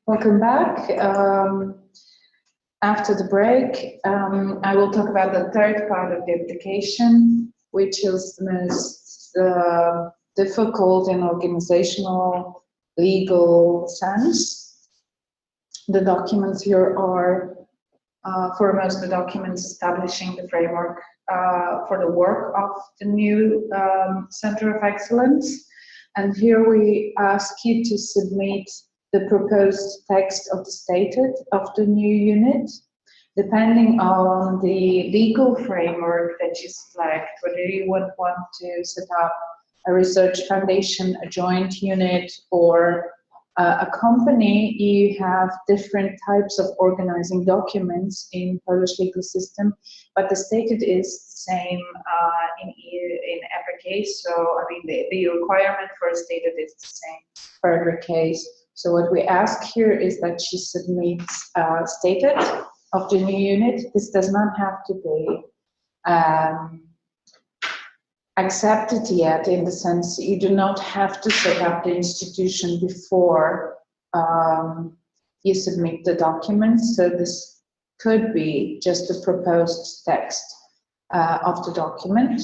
Welcome back. After the break, I will talk about the third part of the application, which is the most difficult in organizational legal sense. The documents here are foremost the documents establishing the framework for the work of the new Center of Excellence. And here we ask you to submit the proposed text of the new unit, depending on the legal framework that you select, whether you would want to set up a research foundation, a joint unit, or a company. You have different types of organizing documents in Polish legal system, but the stated is the same in every case. So, I mean, the requirement for a stated is the same for every case. So what we ask here is that she submits stated of the new unit. This does not have to be accepted yet, in the sense that you do not have to set up the institution before you submit the documents. So this could be just the proposed text of the document.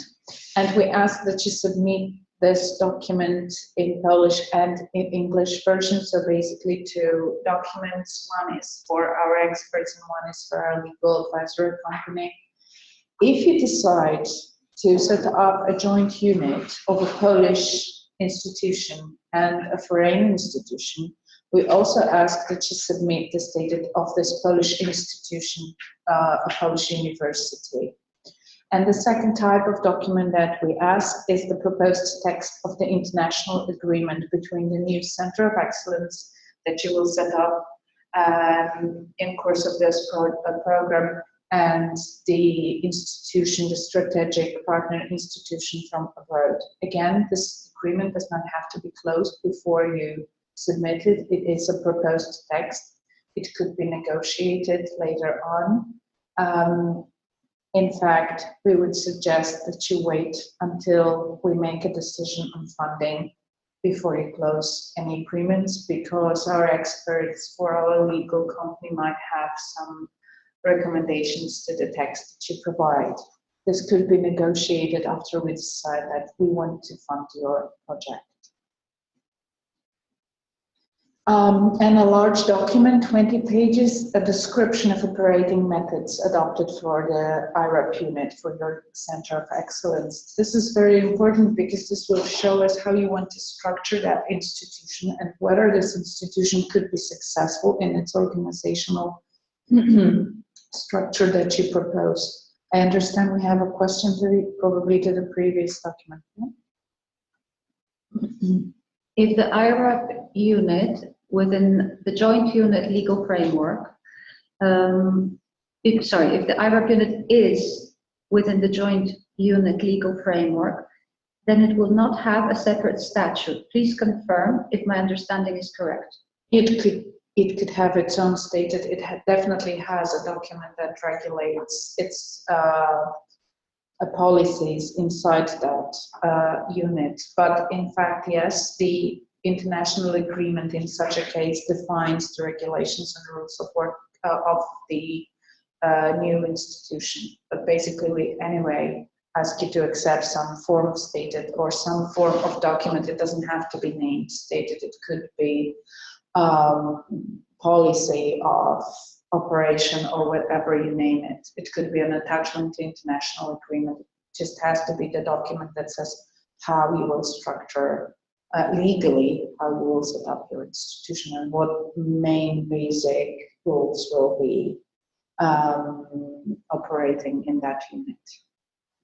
And we ask that you submit this document in Polish and in English version. So basically two documents. One is for our experts and one is for our legal advisory company. If you decide to set up a joint unit of a Polish institution and a foreign institution, we also ask that you submit the status of this Polish institution, a Polish university. And the second type of document that we ask is the proposed text of the international agreement between the new Center of Excellence that you will set up in course of this program and the institution, the strategic partner institution from abroad. Again, this agreement does not have to be closed before you submit it. It is a proposed text. It could be negotiated later on. In fact, we would suggest that you wait until we make a decision on funding before you close any agreements, because our experts for our legal company might have some recommendations to the text that you provide. This could be negotiated after we decide that we want to fund your project. And a large document, 20 pages, a description of operating methods adopted for the IRAP unit for your Center of Excellence. This is very important because this will show us how you want to structure that institution and whether this institution could be successful in its organizational structure that you propose. I understand we have a question probably to the previous document. If the IRAP unit within the joint unit legal framework, if the IRAP unit is within the joint unit legal framework, then it will not have a separate statute. Please confirm if my understanding is correct. It could have its own stated. It definitely has a document that regulates its policies inside that unit. But in fact, yes, the international agreement in such a case defines the regulations and rules of work of the new institution. But basically, we anyway ask you to accept some form of stated or some form of document. It doesn't have to be named stated. It could be policy of operation or whatever you name it. It could be an attachment to international agreement. It just has to be the document that says how you will structure legally, how you will set up your institution and what main basic rules will be operating in that unit.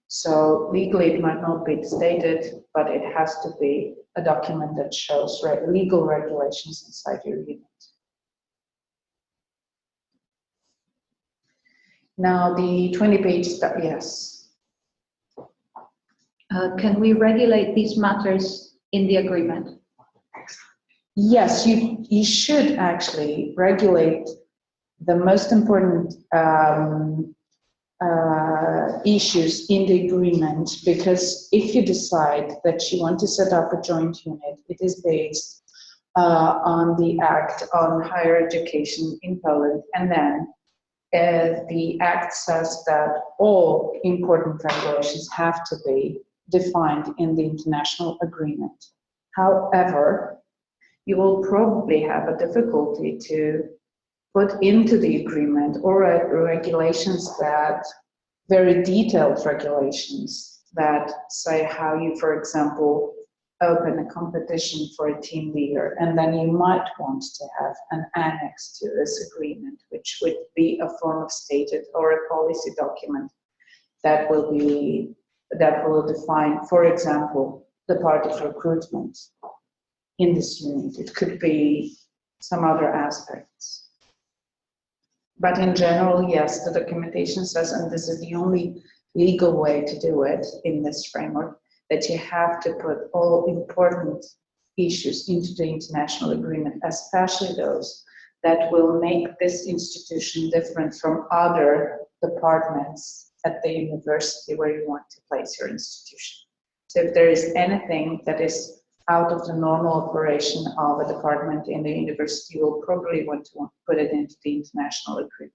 So legally it might not be stated, but it has to be a document that shows legal regulations inside your unit. Now the 20 pages, yes. Can we regulate these matters in the agreement? Yes, you should actually regulate the most important issues in the agreement, because if you decide that you want to set up a joint unit, it is based on the Act on Higher Education in Poland, and then the Act says that all important regulations have to be defined in the international agreement. However, you will probably have a difficulty to put into the agreement or regulations that, very detailed regulations that say how you, for example, open a competition for a team leader, and then you might want to have an annex to this agreement, which would be a form of stated or a policy document that will define, for example, the part of recruitment in this unit. It could be some other aspects. But in general, yes, the documentation says, and this is the only legal way to do it in this framework, that you have to put all important issues into the international agreement, especially those that will make this institution different from other departments at the university where you want to place your institution. So if there is anything that is out of the normal operation of a department in the university, you will probably want to put it into the international agreement.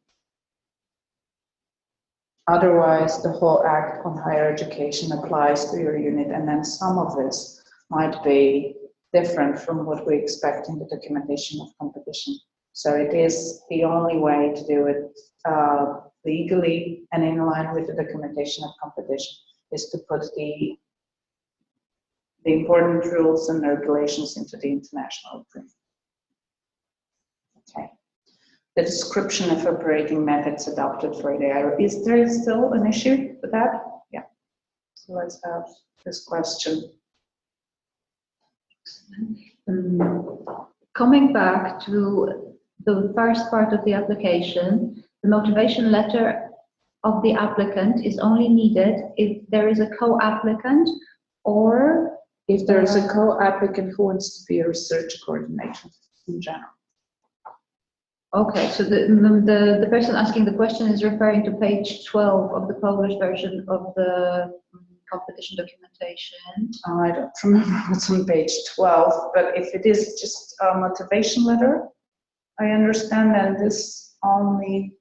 Otherwise, the whole Act on Higher Education applies to your unit, and then some of this might be different from what we expect in the documentation of competition. So it is the only way to do it legally and in line with the documentation of competition is to put the important rules and regulations into the international agreement. Okay. The description of operating methods adopted for the IRO. Is there still an issue with that? Yeah. So let's have this question. Coming back to the first part of the application, the motivation letter of the applicant is only needed if there is a co-applicant or if there is a co-applicant who wants to be a research coordinator in general. Okay, so the person asking the question is referring to page 12 of the Polish version of the competition documentation. I don't remember what's on page 12, but if it is just a motivation letter, I understand that this only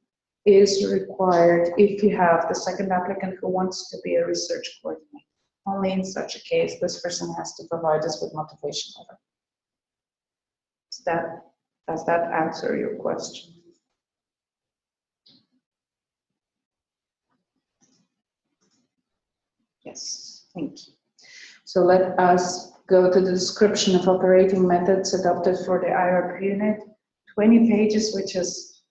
is required if you have the second applicant who wants to be a research coordinator. Only in such a case, this person has to provide us with motivation letter. Does that answer your question? Yes, thank you. So let us go to the description of operating methods adopted for the IRP unit. 20 pages, which is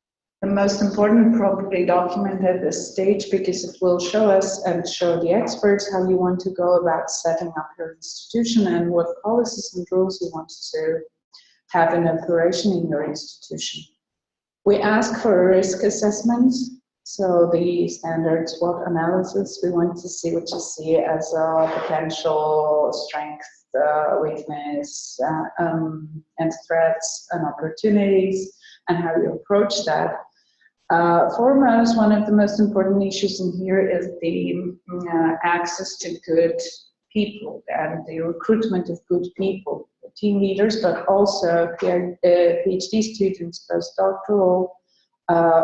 the most important probably document at this stage, because it will show us and show the experts how you want to go about setting up your institution and what policies and rules you want to have an operation in your institution. We ask for a risk assessment, so the standard SWOT analysis. We want to see what you see as a potential strength, weakness, and threats and opportunities, and how you approach that. Foremost, one of the most important issues in here is the access to good people and the recruitment of good people, team leaders, but also PhD students, postdoctoral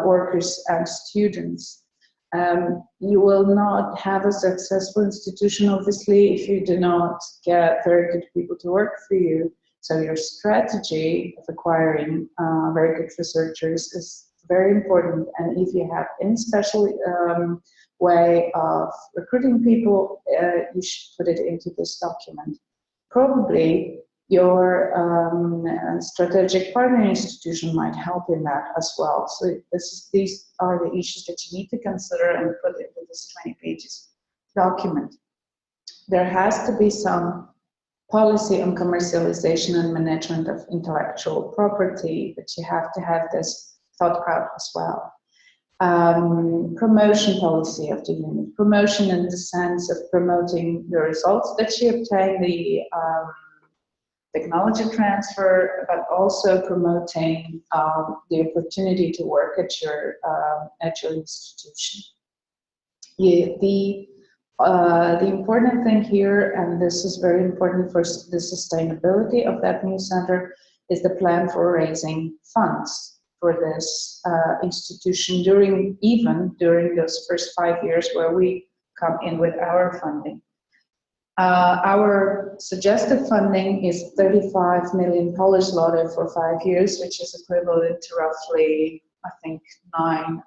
workers and students. You will not have a successful institution, obviously, if you do not get very good people to work for you. So your strategy of acquiring very good researchers is very important. And if you have any special way of recruiting people, you should put it into this document. Probably your strategic partner institution might help in that as well. So these are the issues that you need to consider and put into this 20 pages document. There has to be some policy on commercialization and management of intellectual property, but you have to have this thought out as well. Promotion policy of the unit. Promotion in the sense of promoting the results that you obtain, the technology transfer, but also promoting the opportunity to work at your institution. The important thing here, and this is very important for the sustainability of that new center, is the plan for raising funds for this institution even during those first 5 years where we come in with our funding. Our suggested funding is 35 million Polish zloty for 5 years, which is equivalent to roughly, I think, $9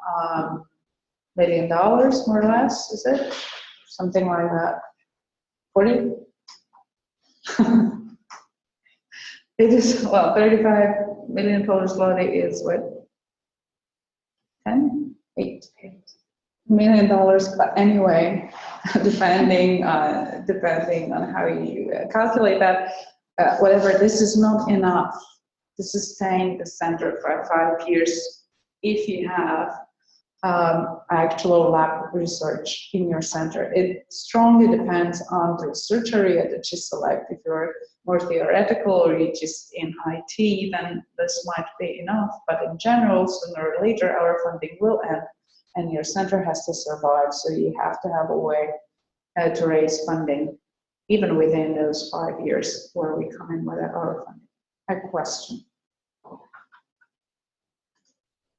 million, more or less, is it? Something like that. 40? It is, well, 35 million Polish zloty is what? 10? 8 million dollars, but anyway, depending on how you calculate that, whatever, this is not enough. This is staying the center for 5 years if you have actual lab research in your center. It strongly depends on the research area that you select. If you're more theoretical or you're just in IT, then this might be enough. But in general, sooner or later, our funding will end and your center has to survive. So you have to have a way to raise funding, even within those 5 years where we come in with our funding. A question.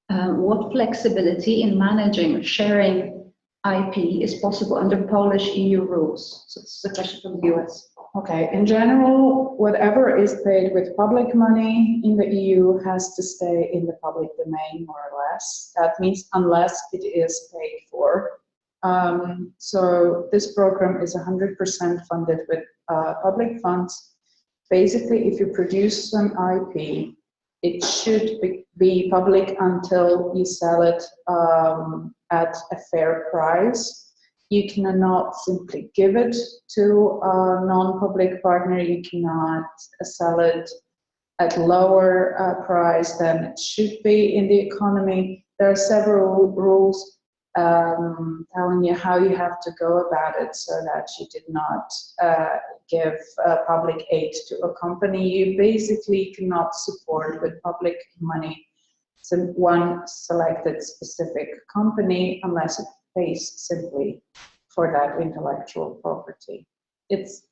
What flexibility in managing sharing IP is possible under Polish EU rules? So this is a question from the US. Okay, in general, whatever is paid with public money in the EU has to stay in the public domain, more or less. That means unless it is paid for. So this program is 100% funded with public funds. Basically, if you produce some IP, it should be public until you sell it at a fair price. You cannot simply give it to a non-public partner. You cannot sell it at lower price than it should be in the economy. There are several rules telling you how you have to go about it so that you did not give public aid to a company. You basically cannot support with public money one selected specific company unless it pays simply for that intellectual property. It's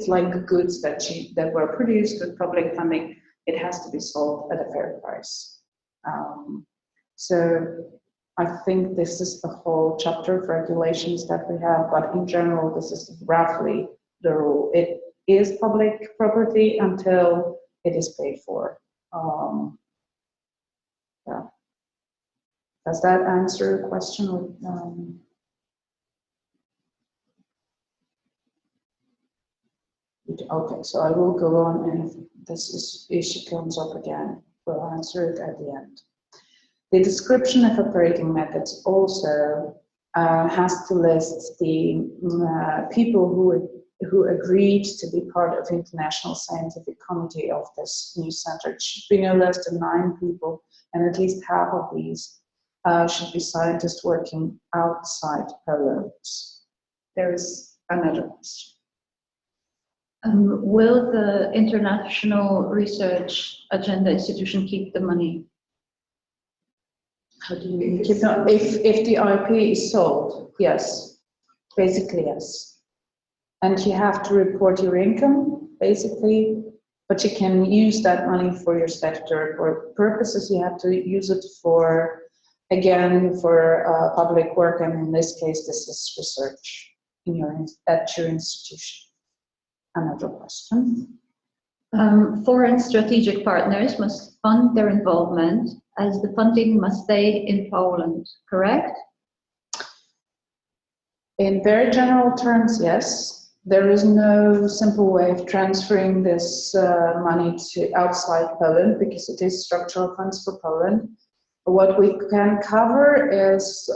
like goods that were produced with public funding. It has to be sold at a fair price. So I think this is the whole chapter of regulations that we have, but in general, this is roughly the rule. It is public property until it is paid for. Yeah. Does that answer your question? Okay, so I will go on, and if this issue comes up again, we'll answer it at the end. The description of operating methods also has to list the people who agreed to be part of International Scientific Committee of this new center. It should be no less than 9 people, and at least half of these should be scientists working outside Poland. There is another question. Will the International Research Agenda Institution keep the money? How do you keep it? If the IP is sold, yes. Basically, yes. And you have to report your income, basically, but you can use that money for your statutory purposes. You have to use it for, again, for public work, and in this case, this is research at your institution. Another question. Foreign strategic partners must fund their involvement as the funding must stay in Poland, correct? In very general terms, yes. There is no simple way of transferring this money to outside Poland because it is structural funds for Poland. What we can cover is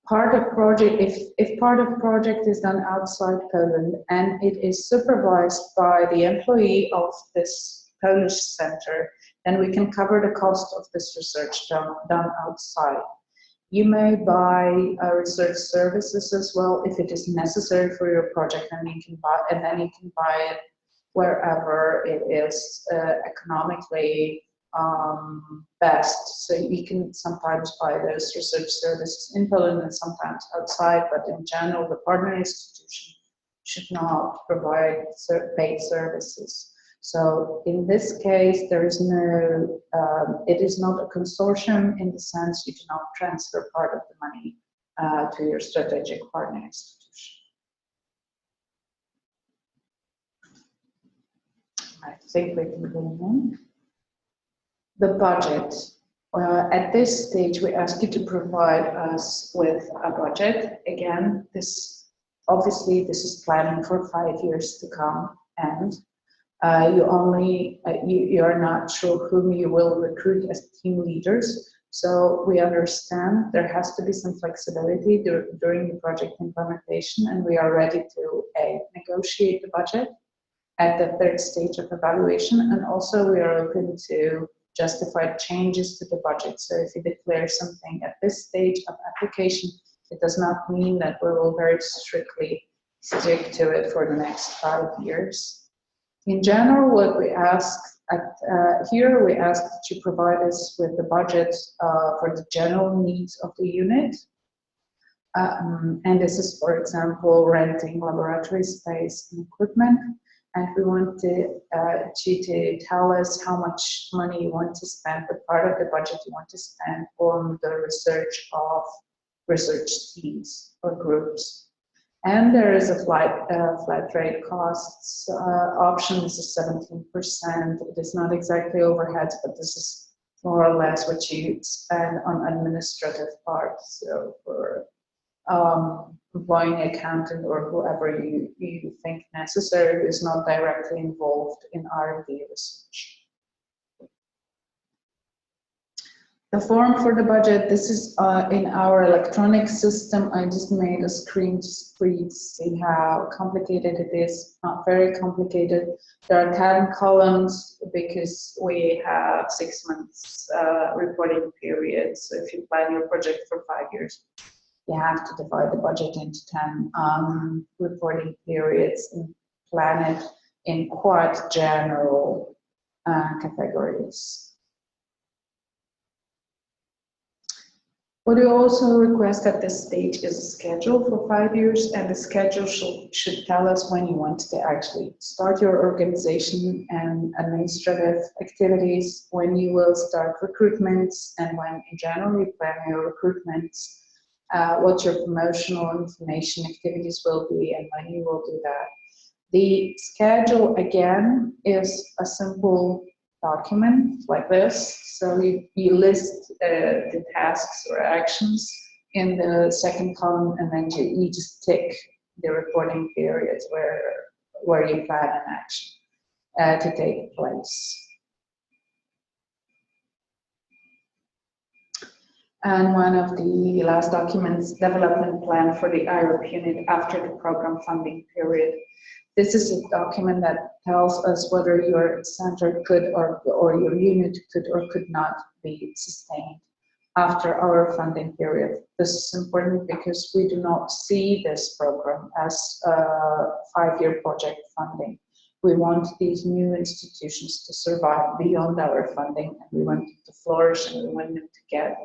part of project, if part of project is done outside Poland and it is supervised by the employee of this Polish center, then we can cover the cost of this research done outside. You may buy research services as well if it is necessary for your project, and you can buy it wherever it is economically best. So you can sometimes buy those research services in Poland and sometimes outside, but in general, the partner institution should not provide paid services. So in this case, there is no, it is not a consortium in the sense you do not transfer part of the money to your strategic partner institution. I think we can go on. The budget. At this stage, we ask you to provide us with a budget. Again, obviously this is planning for 5 years to come, and you are not sure whom you will recruit as team leaders. So we understand there has to be some flexibility during the project implementation, and we are ready to negotiate the budget at the third stage of evaluation, and also we are open to justify changes to the budget. So if you declare something at this stage of application, it does not mean that we will very strictly stick to it for the next 5 years. In general, what we ask here, we ask that you provide us with the budget for the general needs of the unit. And this is, for example, renting laboratory space and equipment. And we want you to tell us how much money you want to spend, what part of the budget you want to spend on the research of research teams or groups. And there is a flat rate costs option. This is 17%. It is not exactly overheads, but this is more or less what you spend on administrative parts. So for employing accountant or whoever you think necessary who is not directly involved in R&D research. The form for the budget, this is in our electronic system. I just made a screen for you to see how complicated it is. Not very complicated. There are 10 columns because we have 6 months reporting period. So if you plan your project for 5 years, you have to divide the budget into 10 reporting periods and plan it in quite general categories. What we also request at this stage is a schedule for 5 years, and the schedule should tell us when you want to actually start your organization and administrative activities, when you will start recruitments, and when in general you plan your recruitments, what your promotional information activities will be, and when you will do that. The schedule, again, is a simple document like this. So you list the tasks or actions in the second column, and then you just tick the reporting periods where you plan an action to take place. And one of the last documents, development plan for the IROP unit after the program funding period. This is a document that tells us whether your center could or your unit could or could not be sustained after our funding period. This is important because we do not see this program as a 5-year project funding. We want these new institutions to survive beyond our funding, and we want them to flourish, and we want them to get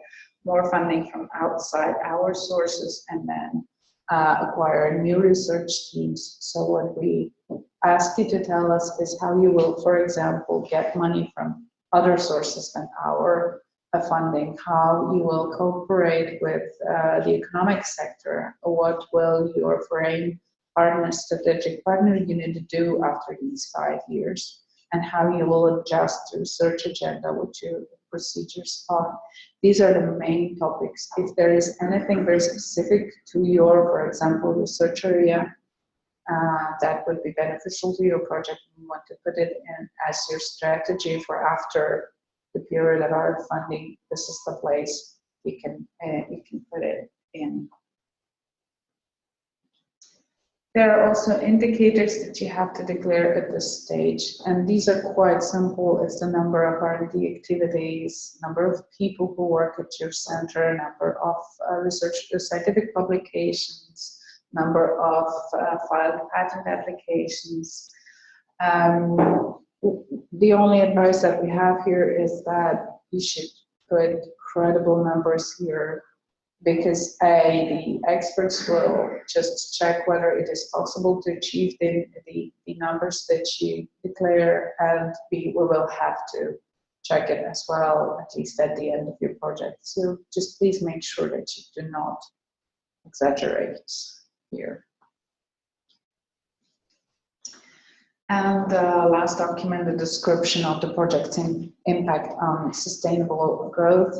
more funding from outside our sources, and then acquire new research teams. So what we ask you to tell us is how you will, for example, get money from other sources than our funding, how you will cooperate with the economic sector, what will your foreign partner, strategic partner unit do after these 5 years, and how you will adjust the research agenda, what your procedures are. These are the main topics. If there is anything very specific to your, for example, research area that would be beneficial to your project, and you want to put it in as your strategy for after the period of our funding, this is the place you can put it in. There are also indicators that you have to declare at this stage, and these are quite simple. It's the number of R&D activities, number of people who work at your center, number of research scientific publications, number of filed patent applications. The only advice that we have here is that you should put credible numbers here. because the experts will just check whether it is possible to achieve the numbers that you declare, and B, we will have to check it as well, at least at the end of your project. So just please make sure that you do not exaggerate here. And the last document, the description of the project's impact on sustainable growth.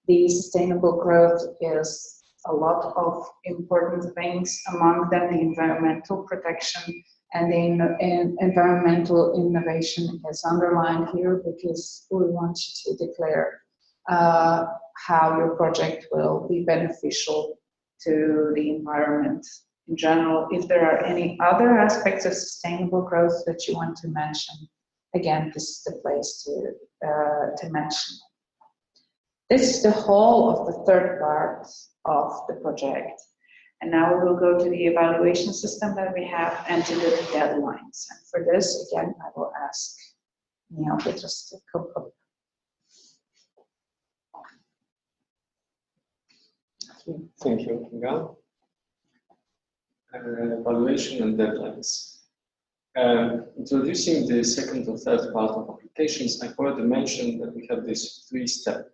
The sustainable growth is a lot of important things, among them the environmental protection, and the environmental innovation is underlined here because we want you to declare how your project will be beneficial to the environment in general. If there are any other aspects of sustainable growth that you want to mention, again, this is the place to mention. This is the whole of the third part of the project. And now we will go to the evaluation system that we have and to the deadlines. And for this, again, I will ask Neil just to come up. Thank you, Kinga. Evaluation and deadlines. Introducing the second or third part of applications, I've already mentioned that we have this three-step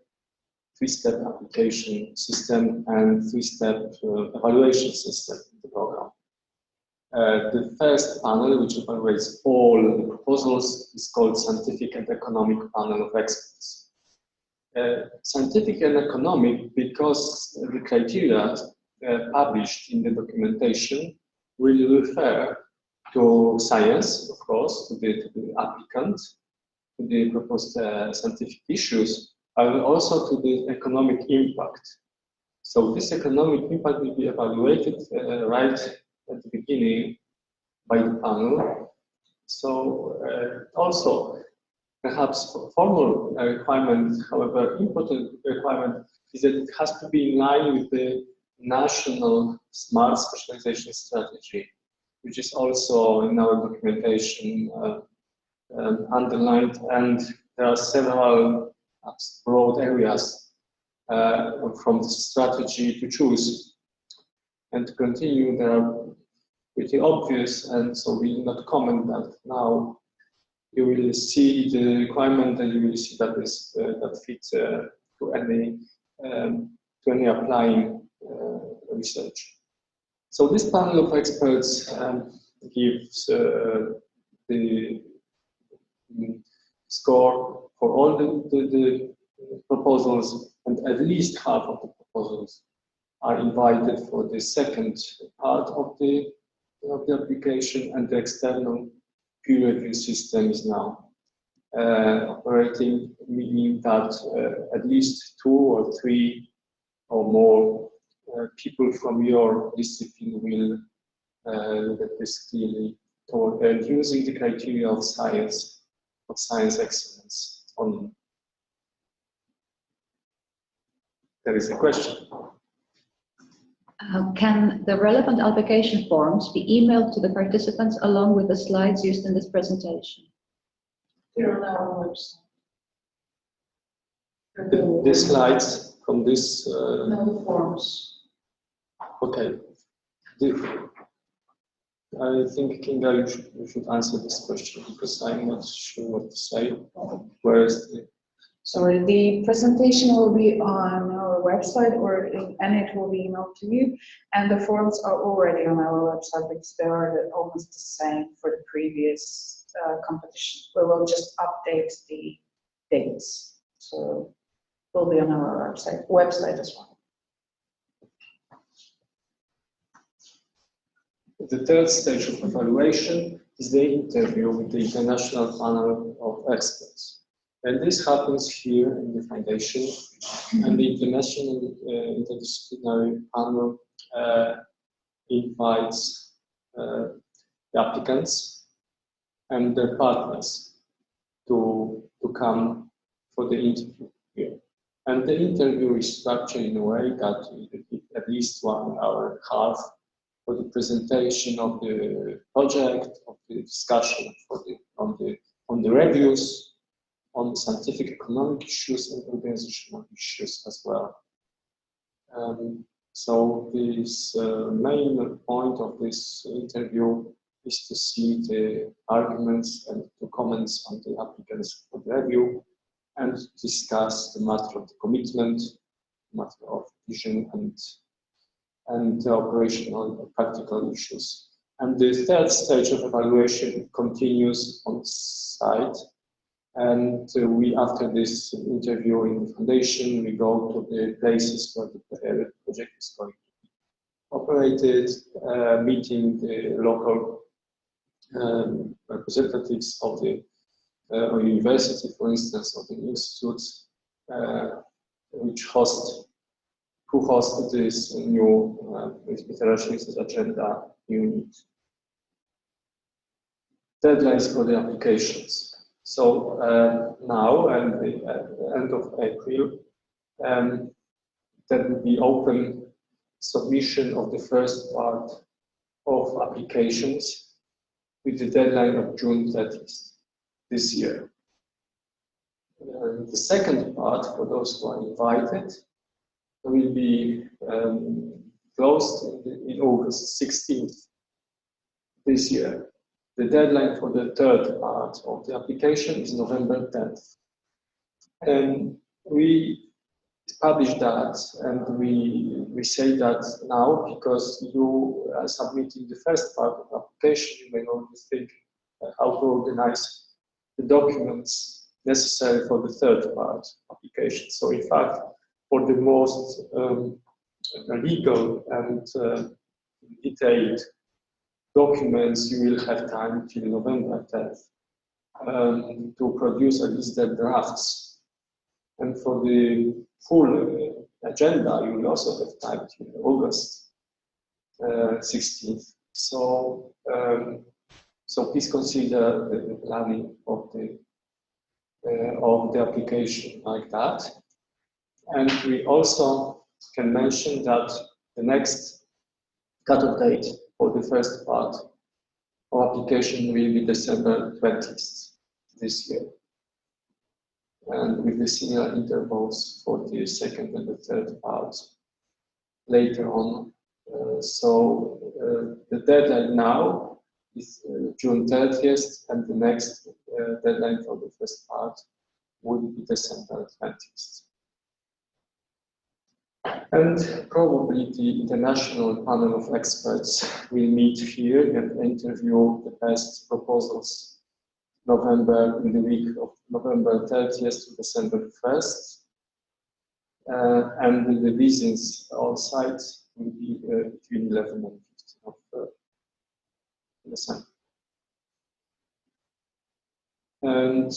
application system and three-step evaluation system in the program. The first panel, which evaluates all the proposals, is called Scientific and Economic Panel of Experts. Scientific and economic because the criteria published in the documentation will refer to science, of course, to the applicant, to the proposed scientific issues, and also to the economic impact. So this economic impact will be evaluated right at the beginning by the panel. So also, perhaps formal requirement, however important requirement, is that it has to be in line with the national smart specialization strategy, which is also in our documentation underlined, and there are several broad areas from the strategy to choose. And to continue, they are pretty obvious, and so we will not comment that now. You will see the requirement, and you will see that is that fits to any applying research. So this panel of experts gives the score for all the proposals, and at least half of the proposals are invited for the second part of the application, and the external peer review system is now operating, meaning that at least 2 or 3 or more people from your discipline will look at this clearly, and using the criteria of science excellence only. There is a question. Can the relevant application forms be emailed to the participants along with the slides used in this presentation? They're on our website. The slides from this... No, forms. Okay. I think, Kinga, you should answer this question, because I'm not sure what to say. Where is the... Sorry, the presentation will be on our website, and it will be emailed to you. And the forms are already on our website because they are almost the same for the previous competition. We will just update the dates, so it will be on our website as well. The third stage of evaluation is the interview with the international panel of experts. And this happens here in the foundation, and the international interdisciplinary panel invites the applicants and their partners to come for the interview here. And the interview is structured in a way that you give at least 1.5 hours for the presentation of the project, of the discussion on the reviews, on scientific economic issues and organizational issues as well. So this main point of this interview is to see the arguments and the comments on the applicants for the review, and discuss the matter of the commitment, matter of vision, and the operational and practical issues. And the third stage of evaluation continues on site. And we, after this interview in the foundation, we go to the places where the project is going to be operated, meeting the local representatives of the university, for instance, or the institutes, who host this new international agenda unit. Deadlines for the applications. So now, and the end of April, there will be open submission of the first part of applications with the deadline of June 30th this year. The second part, for those who are invited, will be closed in August 16th this year. The deadline for the third part of the application is November 10th. And we publish that, and we say that now because you are submitting the first part of the application, you may always think how to organize the documents necessary for the third part application. So in fact, for the most legal and detailed documents, you will have time till November 10th to produce at least the drafts. And for the full agenda, you will also have time till August 16th. So, so please consider the planning of the application like that. And we also can mention that the next cut-off date for the first part of application will be December 20th this year, and with the similar intervals for the second and the third part later on. The deadline now is June 30th, and the next deadline for the first part will be December 20th. And probably the international panel of experts will meet here and interview the best proposals in the week of November 30th to December 1st. And the visits on site will be between 11 and 15 of December. And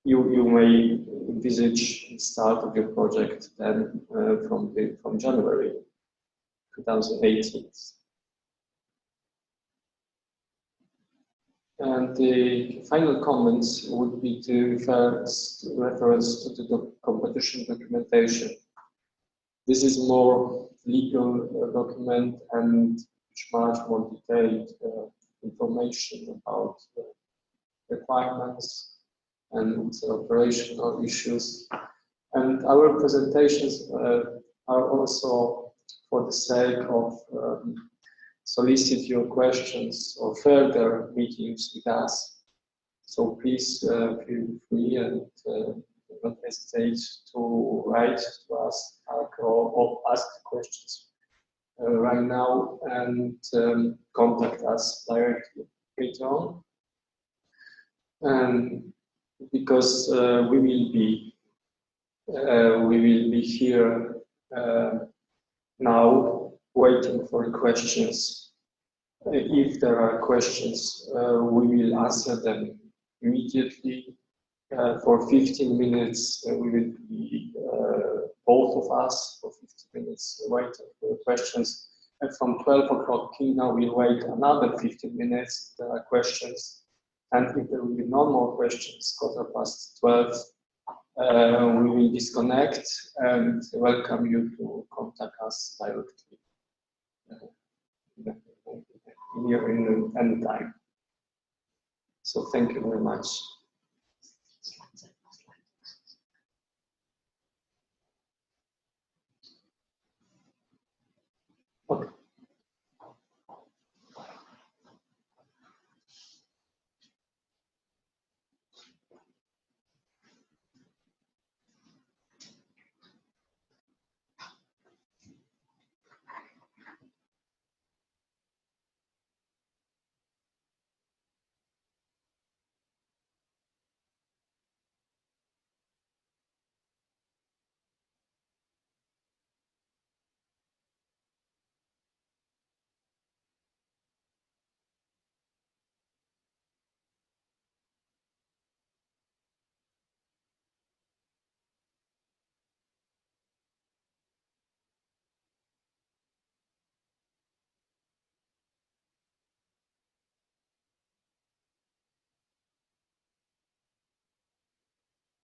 you may envisage the start of your project then from January 2018. And the final comments would be to reference to the competition documentation. This is more legal document and much more detailed information about requirements and operational issues. And our presentations are also for the sake of solicit your questions or further meetings with us. So please feel free and don't hesitate to write to us or ask questions right now, and contact us directly later on. And because we will be here now waiting for questions. If there are questions, we will answer them immediately. For 15 minutes, we will be both of us for 15 minutes waiting for the questions. And from 12 o'clock now, we'll wait another 15 minutes. There are questions. And if there will be no more questions, 12:15, we will disconnect and welcome you to contact us directly in any time. So thank you very much.